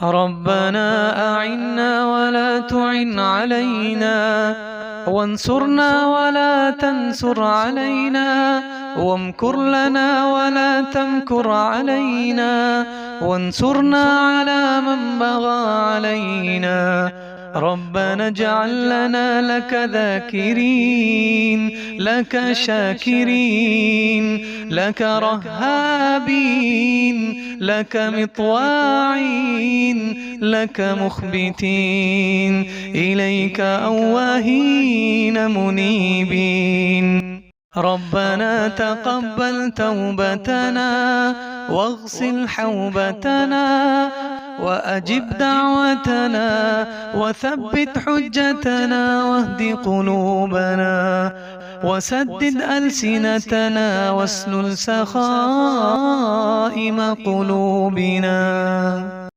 ربنا أعنا ولا تعن علينا، وانصرنا ولا تنصر علينا، وامكر لنا ولا تمكر علينا، وانصرنا على من بغى علينا. ربنا اجعل لنا لك ذاكرين، لك شاكرين، لك رهابين، لك مطواعين، لك مخبتين، إليك أواهين منيبين. ربنا تقبل توبتنا، واغسل حوبتنا، وأجب دعوتنا، وثبت حجتنا، واهد قلوبنا، وسدد ألسنتنا، واسلل سخائم قلوبنا.